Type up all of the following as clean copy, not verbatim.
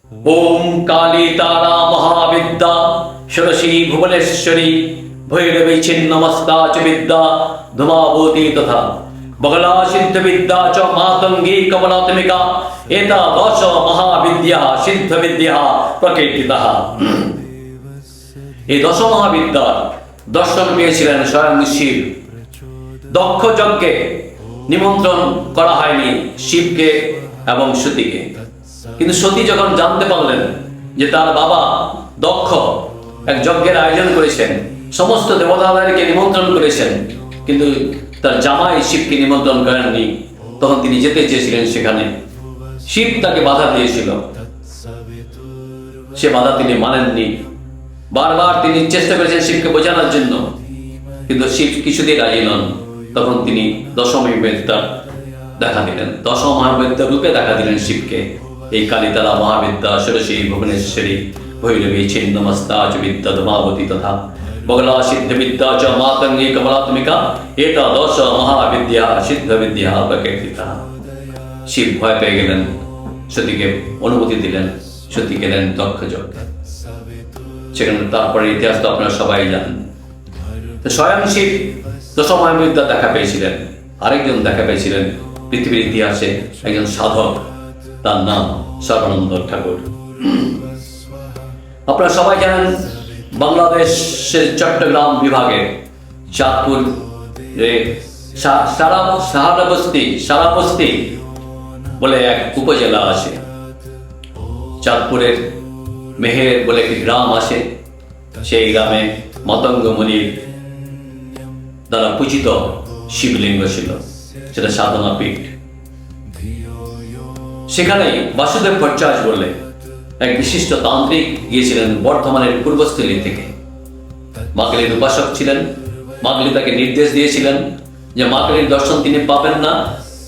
ओम काली तारा महाविद्या षोडशी भुवनेश्वरी भैरवी छिन्नमस्ता च विद्या धुमाभूति तथा बगला सिद्ध विद्या च मातंगी कमलात्मिका एतादश महाविद्या सिद्ध विद्या प्रकीर्तितः। এই দশ মহাবিদ্যার দর্শন পেয়েছিলেন স্বয়ং শিব। দক্ষ যজ্ঞে নিমন্ত্রণ করা হয়নি শিবকে এবং সতীকে, কিন্তু সতী যখন জানতে পারলেন যে তার বাবা দক্ষ এক যজ্ঞের আয়োজন করেছেন, সমস্ত দেবতাদেরকে নিমন্ত্রণ করেছেন, কিন্তু তার জামাই শিবকে নিমন্ত্রণ করেননি, তখন তিনি যেতে চেয়েছিলেন সেখানে। শিব তাকে বাধা দিয়েছিল, সে বাধা তিনি মানেননি। বারবার তিনি চেষ্টা করেছেন শিবকে বোঝানোর জন্য, কিন্তু শিব কিছুতেই রাজি নন। তখন তিনি দশমবিদ্যা দেখা দিলেন, দশম মহাবিদ্যা রূপে দেখা দিলেন শিবকে। এই কালিতারা মহাবিদ্যা ষোড়শী ভুবনেশ্বরী ভৈরবী ছিন্নমস্তা চ বিদ্যা ধুমাভূতি তথা বগলা সিদ্ধ বিদ্যা চ মাতঙ্গী কমলাত্মিকা এতাদশ মহাবিদ্যা সিদ্ধ বিদ্যা প্রকীর্তিতা। শিব ভয় পেয়ে গেলেন, সতীকে অনুমতি দিলেন, সতী গেলেন দক্ষ যজ্ঞে। সেখানে তারপরে ইতিহাস তো আপনারা সবাই জানেন। স্বয়ং শিব দশম মহাবিদ্যা দেখা পেয়েছিলেন। আরেকজন দেখা পেয়েছিলেন পৃথিবীর ইতিহাসে একজন সাধক, তার নাম সর্বানন্দ ঠাকুর। আপনারা সবাই জানেন বাংলাদেশের চট্টগ্রাম বিভাগে চাঁদপুর সারাবস্তি বলে এক উপজেলা আছে। চাঁদপুরের মেহের বলে একটি গ্রাম আছে। সেই গ্রামে মাতঙ্গ মুনির দ্বারা পূজিত শিবলিঙ্গ ছিল, সেটা সাধনা পীঠ। সেখানে বাসুদেব ভট্টাচার্য বলে এক বিশিষ্ট তান্ত্রিক গিয়েছিলেন বর্ধমানের পূর্বস্থলী থেকে। মা কালীর উপাসক ছিলেন। মা কালী তাকে নির্দেশ দিয়েছিলেন যে মা কালীর দর্শন তিনি পাবেন না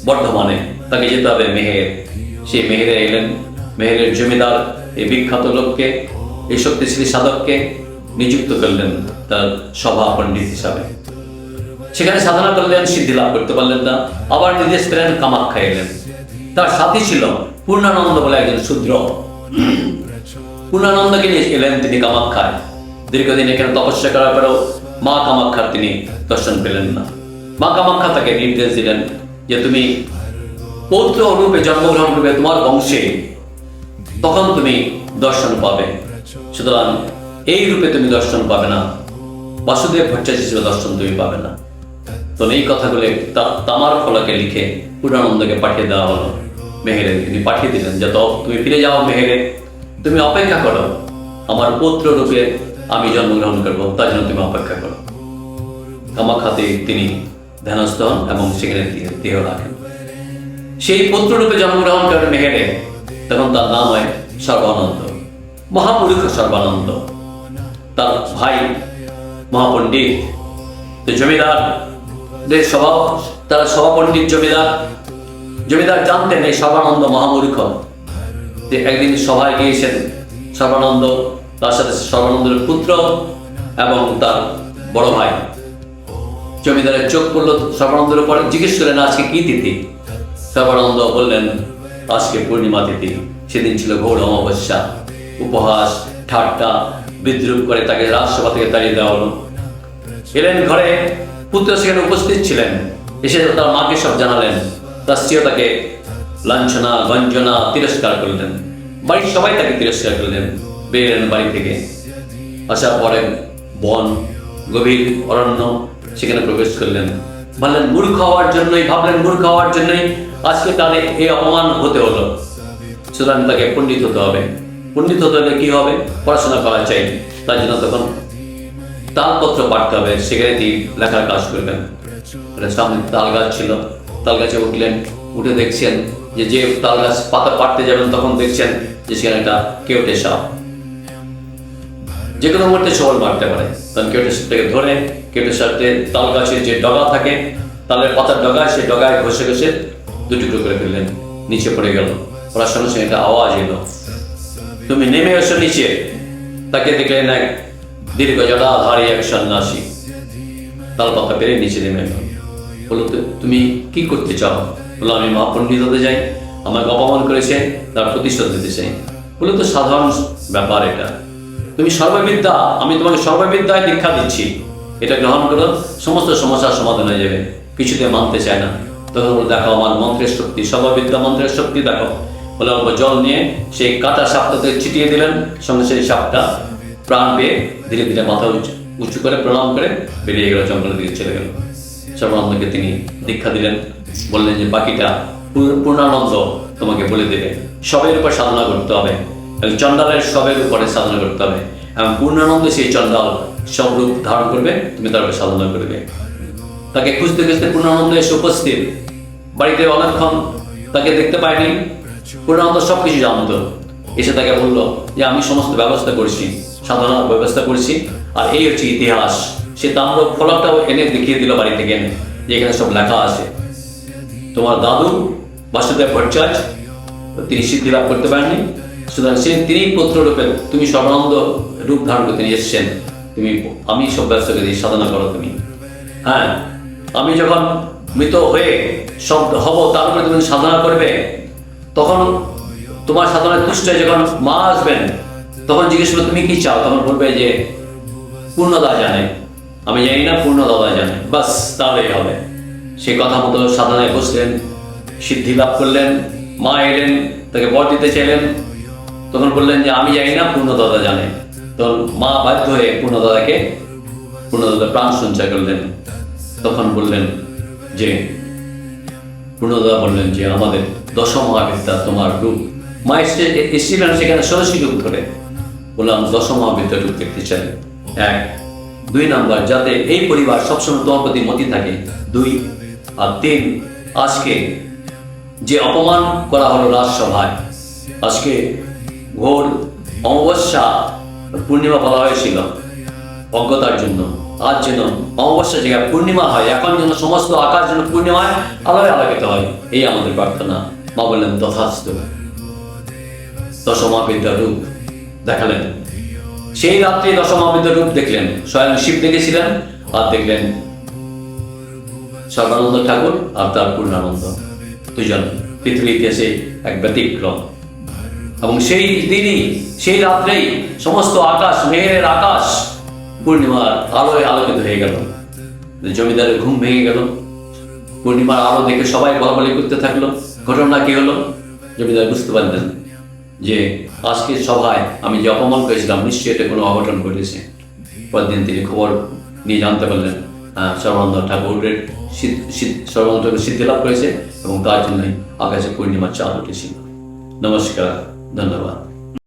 বর্ধমানে, তাকে যেতে হবে মেহের। সেই মেহেরে এলেন। মেহেরের জমিদার এই বিখ্যাত লোককে, এই শক্তিশালী সাধককে নিযুক্ত করলেন তার সভা পণ্ডিত হিসাবে। সেখানে সাধনা করলেন, সিদ্ধি লাভ করতে পারলেন না। আবার নির্দেশ পেলেন, কামাখ্যা এলেন। তার সাথী ছিল পূর্ণানন্দ বলে একজন শূদ্র। পূর্ণানন্দকে নিয়ে এলেন তিনি কামাখ্যায়। দীর্ঘদিন এখানে তপস্যা করার পরেও মা কামাখ্যার তিনি দর্শন পেলেন না। মা কামাখ্যা তাকে নির্দেশ দিলেন যে তুমি পৌত্র রূপে জন্মগ্রহণ করবে তোমার বংশে, তখন তুমি দর্শন পাবে। সুতরাং এই রূপে তুমি দর্শন পাবে না, বাসুদেব ভট্টাচার্য হিসেবে দর্শন তুমি পাবে না। তো এই কথাগুলো তামার ফলকে লিখে পূর্ণানন্দকে পাঠিয়ে দেওয়া হলো মেহেরে। তিনি পাঠিয়ে দিলেন যে তুমি ফিরে যাও মেহেরে, তুমি অপেক্ষা করো, আমার পুত্র রূপে আমি জন্মগ্রহণ করবো, তার জন্য তুমি অপেক্ষা করো। কামাখ্যাতে তিনি ধ্যানস্থ হন এবং সেখানে দেহ রাখেন। সেই পুত্র রূপে জন্মগ্রহণ করেন মেহেরে, তখন তার নাম হয় সর্বানন্দ, মহাপুরুষ সর্বানন্দ। তার ভাই মহাপণ্ডিত, জমিদার স্বভাব, তারা সভাপণ্ডিত জমিদার জানতেন এই সর্বানন্দ মহামূর্খ। যে একদিন সভায় গিয়েছেন সর্বানন্দ, তার সাথে সর্বানন্দের পুত্র এবং তার বড় ভাই। জমিদারের চোখ পড়ল সর্বানন্দের উপর। জিজ্ঞেস করলেন আজকে কি তিথি? সর্বানন্দ বললেন আজকে পূর্ণিমা তিথি। সেদিন ছিল ঘোর অমাবস্যা। উপহাস, ঠাট্টা, বিদ্রুপ করে তাকে রাজসভা থেকে তাড়িয়ে দেওয়া হলো। এলেন ঘরে, পুত্র সেখানে উপস্থিত ছিলেন। এসে তার মাকে সব জানালেন। তার স্ত্রীও তাকে লাঞ্ছনা, গঞ্জনা, তিরস্কার করলেন। বাড়ির সবাই তাকে তিরস্কার করলেন। বেরোলেন বাড়ি থেকে। আসার পরে বন, গভীর অরণ্য, সেখানে প্রবেশ করলেন। ভাবলেন মূর্খ হওয়ার জন্যই আজকে তার এই অপমান হতে হলো। সুতরাং তাকে পণ্ডিত হতে হবে। পণ্ডিত হতে হলে কি হবে? পড়াশোনা করা চাই। তার জন্য তখন তালপত্র পাঠতে হবে। সেখানে তিনি লেখার কাজ করবেন। সামনে তাল গাছ ছিল, তাল গাছে উঠলেন। উঠে দেখছেন যে তাল গাছ পাতা পাড়তে যাবেন, তখন দেখছেন যে সেখানে একটা কেউটে সাপ। যে কোনো মুহূর্তে সবল মারতে পারে। তখন কেউটে সাপটাকে ধরে, কেউটে সাপের তাল গাছের যে ডগা থাকে, তালের পাতার ডগা, সেই ডগায় ঘষে ঘষে দুটুকরো করে ফেললেন। নিচে পড়ে গেল। পড়ার সঙ্গে সঙ্গে একটা আওয়াজ এলো, তুমি নেমে এসো নিচে। তাকে দেখলেন এক দীর্ঘ জটাধারী এক সন্ন্যাসী তাল পাতা পেরে নিচে নেমে এলো। বললো তুমি কি করতে চাও? বললো আমি মহাপণ্ডিত হতে চাই, আমাকে অপমান করেছে, তার প্রতিশোধ দিতে চাই। বলে তো সাধারণ ব্যাপার এটা, তুমি সর্ববিদ্যা, আমি তোমাকে সর্ববিদ্যায় দীক্ষা দিচ্ছি, এটা গ্রহণ করো, সমস্ত সমস্যার সমাধান হয়ে যাবে। কিছুতে মানতে চায় না। তখন বলে দেখো আমার মন্ত্রের শক্তি, সর্ববিদ্যা মন্ত্রের শক্তি দেখো। বলে অল্প জল নিয়ে সেই কাটা সাপটাতে ছিটিয়ে দিলেন, সঙ্গে সেই সাপটা প্রাণ পেয়ে ধীরে ধীরে মাথা উঁচু করে প্রণাম করে বেরিয়ে গেল, জঙ্গলের দিকে চলে গেল। সর্বানন্দকে তিনি দীক্ষা দিলেন, বললেন যে বাকিটা পূর্ণানন্দ তোমাকে বলে দেবে। সবের উপর সাধনা করতে হবে, চণ্ডালের সবের উপরে সাধনা করতে হবে, এবং পূর্ণানন্দ সেই চণ্ডাল সব রূপ ধারণ করবে, তুমি তার উপর সাধনা করবে। তাকে খুঁজতে খুঁজতে পূর্ণানন্দ এসে উপস্থিত, বাড়িতে অনেকক্ষণ তাকে দেখতে পায়নি। পূর্ণানন্দ সব কিছু জানতো, এসে তাকে বললো যে আমি সমস্ত ব্যবস্থা করছি, সাধনার ব্যবস্থা করছি, আর এই হচ্ছে ইতিহাস। সে তাম্র ফলকটাও এনে দেখিয়ে দিল বাড়ি থেকে এনে, যে এখানে সব লেখা আছে। তোমার দাদু বাসুদেব ভট্টাচার্য তিনি সিদ্ধি লাভ করতে পারেননি, সুতরাং তিনি পুত্র রূপে, তুমি সর্বানন্দ রূপ ধারণ করতে নিয়ে এসছেন, তুমি আমি সব ব্যবস্থা করে সাধনা করো তুমি। হ্যাঁ, আমি যখন মৃত হয়ে সব হব, তারপরে তুমি সাধনা করবে, তখন তোমার সাধনায় তুষ্ট হয়ে যখন মা আসবেন, তখন জিজ্ঞেস করবে তুমি কি চাও, তখন বলবে যে পূর্ণদা জানে, আমি জানি না, পূর্ণদাদা জানে, বাস তাহলেই হবে। সে কথা মতো সাধনায় বসলেন, সিদ্ধি লাভ করলেন। মা এলেন, তাকে বর দিতে চাইলেন, তখন বললেন যে আমি জানি না, পূর্ণদাদা জানে। তখন মা বাধ্য হয়ে পূর্ণদাদা প্রাণ সঞ্চয় করলেন। তখন বললেন যে পূর্ণদাদা বললেন যে আমাদের দশম মহাবিদ্যা তোমার রূপ। মা এসেছিলেন সেখানে 16 রূপ ধরে। বললাম দশম মহাবিদ্যা রূপ দেখতে চাই। 1, 2 নাম্বার, যাতে এই পরিবার সবসময় তোমার প্রতি মতি থাকে। 2 আর 3, আজকে যে অপমান করা হলো রাজসভায়, আজকে ঘোর অমাবস্যা পূর্ণিমা বলা হয়েছিল অজ্ঞতার জন্য, আজ যেন অমাবস্যা জায়গায় পূর্ণিমা হয়, এখন যেন সমস্ত আকাশ যেন পূর্ণিমায় আলোয় আলোকিত হয়, এই আমাদের প্রার্থনা। মা বললেন তথাস্তু। দশমহাবিদ্যার রূপ দেখালেন। সেই রাত্রে দশমহাবিদ্যার রূপ দেখলেন, স্বয়ং শিব দেখেছিলেন, আর দেখলেন সর্বানন্দ ঠাকুর আর তার পূর্ণানন্দ, দুজন পৃথিবীর ইতিহাসে এক ব্যতিক্রম। এবং সেই দিনই, সেই রাত্রেই সমস্ত আকাশ, মেঘের আকাশ পূর্ণিমার আলোয় আলোকিত হয়ে গেল। জমিদারের ঘুম ভেঙে গেল, পূর্ণিমার আলো দেখে সবাই বলাবলি করতে থাকলো। ঘটনা কি হলো? জমিদার বুঝতে পারলেন যে আজকের সভায় আমি যে অপমান করেছিলাম, নিশ্চয়ই এটা কোনো অঘটন ঘটেছে। পরদিন তিনি খবর নিয়ে জানতে পারলেন সর্বানন্দ ঠাকুরের সর্বানন্দ ঠাকুর সিদ্ধি লাভ করেছে, এবং তার জন্যই আকাশে পূর্ণিমার চাঁদ উঠেছিল। নমস্কার, ধন্যবাদ।